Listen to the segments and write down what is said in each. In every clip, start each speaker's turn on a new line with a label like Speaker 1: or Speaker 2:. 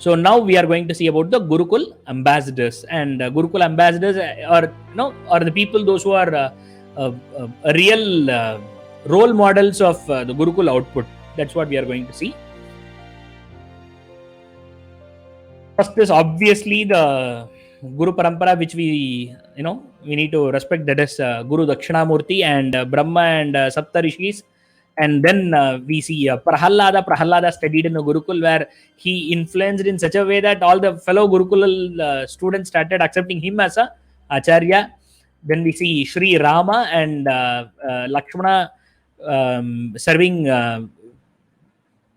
Speaker 1: So now we are going to see about the Gurukul ambassadors, and Gurukul ambassadors are the people, those who are real role models of the Gurukul output. That's what we are going to see. First is obviously the Guru Parampara, which we need to respect. That is Guru Dakshinamurti and Brahma and Sapta Rishis. And then we see Prahalada. Prahalada studied in a Gurukul where he influenced in such a way that all the fellow Gurukul students started accepting him as a Acharya. Then we see Sri Rama and Lakshmana serving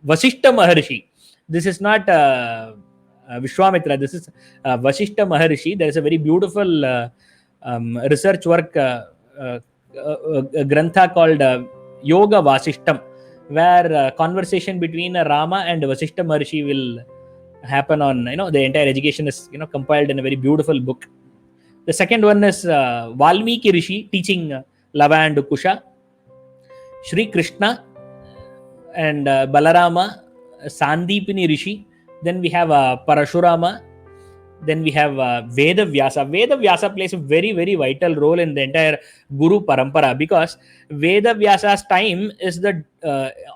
Speaker 1: Vasishta Maharshi. This is not Vishwamitra. This is Vasishta Maharshi. There is a very beautiful research work, grantha called Yoga Vasishtam, where conversation between Rama and Vasishta Maharshi will happen on, the entire education is, compiled in a very beautiful book. The second one is Valmiki Rishi teaching Lava and Kusha. Sri Krishna and Balarama, Sandipini Rishi. Then we have Parashurama. Then we have Veda Vyasa. Veda Vyasa plays a very, very vital role in the entire Guru Parampara, because Veda Vyasa's time is the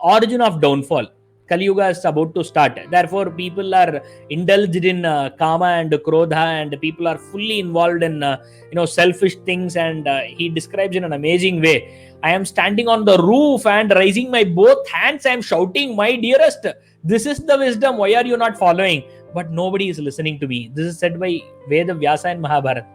Speaker 1: origin of downfall. Kali Yuga is about to start. Therefore, people are indulged in kama and krodha, and people are fully involved in selfish things. And he describes in an amazing way. I am standing on the roof and raising my both hands. I am shouting, "My dearest, this is the wisdom. Why are you not following?" But nobody is listening to me. This is said by Veda Vyasa and Mahabharata.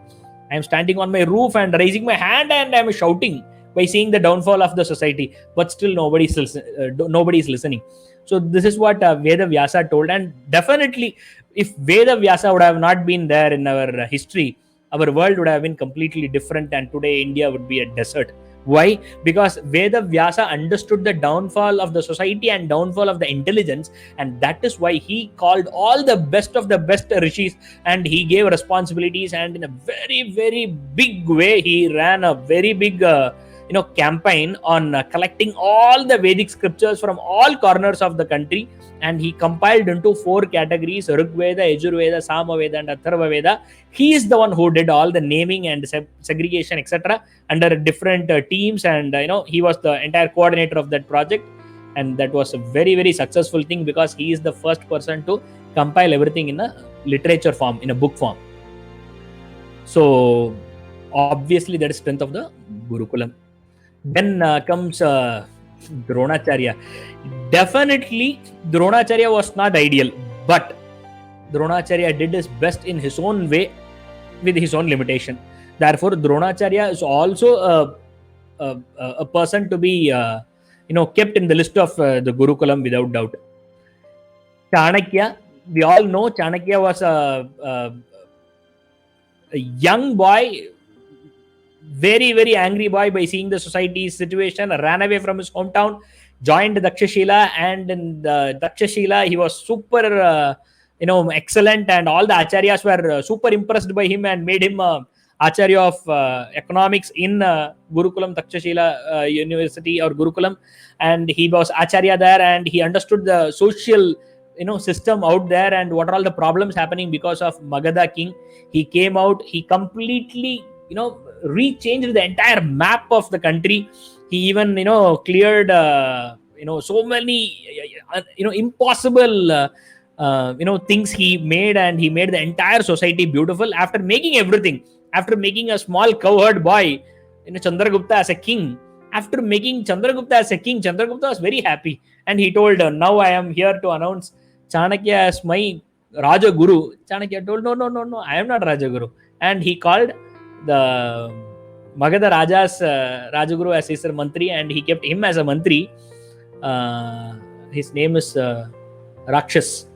Speaker 1: I am standing on my roof and raising my hand, and I am shouting by seeing the downfall of the society. But still nobody is listening. So this is what Veda Vyasa told. And definitely, if Veda Vyasa would have not been there in our history, our world would have been completely different, and today India would be a desert. Why? Because Veda Vyasa understood the downfall of the society and downfall of the intelligence, and that is why he called all the best of the best rishis, and he gave responsibilities, and in a very, very big way he ran a very big campaign on collecting all the Vedic scriptures from all corners of the country, and he compiled into 4 categories: Rig Veda, Yajur Veda, Sama Veda, and Atharva Veda. He is the one who did all the naming and segregation, etc., under different teams, and he was the entire coordinator of that project. And that was a very, very successful thing, because he is the first person to compile everything in a literature form, in a book form. So obviously that is strength of the Gurukulam. Then comes Dronacharya. Definitely Dronacharya was not ideal, but Dronacharya did his best in his own way with his own limitation. Therefore, Dronacharya is also a person to be kept in the list of the Gurukulam without doubt. Chanakya, we all know Chanakya was a young boy, very, very angry boy by seeing the society's situation, ran away from his hometown, joined Dakshashila, and in the Dakshashila he was super excellent, and all the acharyas were super impressed by him and made him acharya of economics in Gurukulam, Takshashila University or Gurukulam. And he was acharya there, and he understood the social system out there and what are all the problems happening because of Magadha king. He came out, he completely rechanged the entire map of the country. He even cleared so many impossible things he made, and he made the entire society beautiful. After making everything, after making a small cowherd boy Chandragupta as a king, after making Chandragupta as a king, Chandragupta was very happy, and he told, now I am here to announce Chanakya as my Raja Guru. Chanakya told, no, I am not Raja Guru. And he called the Magadha Raja's Rajaguru as his Mantri, and he kept him as a Mantri. His name is Rakshas.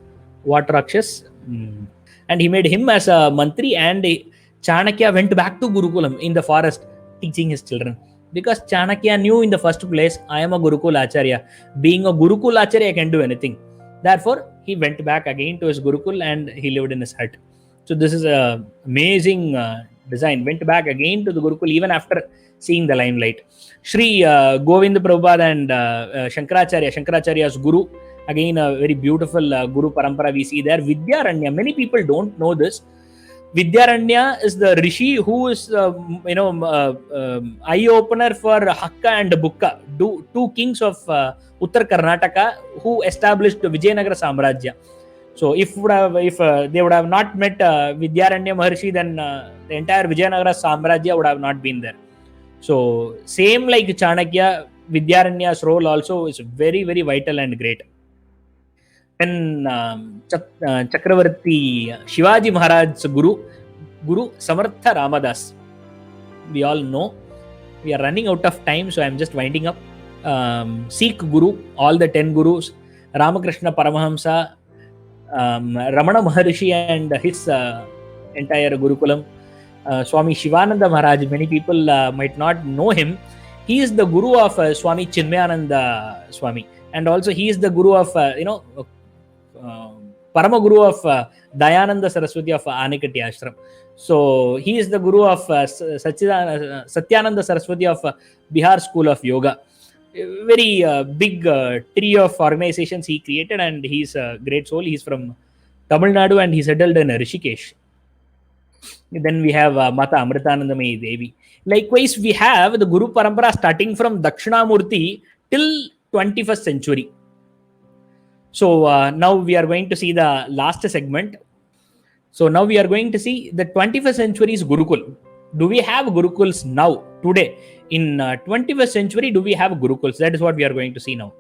Speaker 1: What Rakshas? And he made him as a Mantri, and Chanakya went back to Gurukulam in the forest teaching his children. Because Chanakya knew in the first place, I am a Gurukul Acharya. Being a Gurukul Acharya, I can do anything. Therefore, he went back again to his Gurukul and he lived in his hut. So this is an amazing design. Went back again to the Gurukul even after seeing the limelight. Sri Govinda Prabhupada and Shankaracharya's Guru, Again, a very beautiful Guru Parampara we see there. Vidyaranya, many people don't know this. Vidyaranya is the rishi who is, eye opener for Hakka and Bukka, two kings of Uttar Karnataka who established Vijayanagara Samrajya. So if they would have not met Vidyaranya Maharshi, then the entire Vijayanagara Samrajya would have not been there. So same like Chanakya, Vidyaranya's role also is very, very vital and great. Then Chakravarti Shivaji Maharaj's Guru Samartha Ramadas. We all know we are running out of time, so I'm just winding up. Sikh Guru, all the 10 Gurus, Ramakrishna Paramahamsa, Ramana Maharshi and his entire Gurukulam, Swami Shivananda Maharaj. Many people might not know him. He is the Guru of Swami Chinmayananda Swami, and also he is the Guru of Parama Guru of Dayananda Saraswati of Anikati Ashram. So he is the Guru of Satyananda Saraswati of Bihar School of Yoga. Very big tree of organizations he created, and he's a great soul. He's from Tamil Nadu and he settled in Rishikesh. Then we have Mata Amritanandamayi Devi. Likewise, we have the Guru Parampara starting from Dakshinamurti till 21st century. So now we are going to see the last segment. So now we are going to see the 21st century's Gurukul. Do we have Gurukuls now, today? In 21st century, do we have Gurukuls? That is what we are going to see now.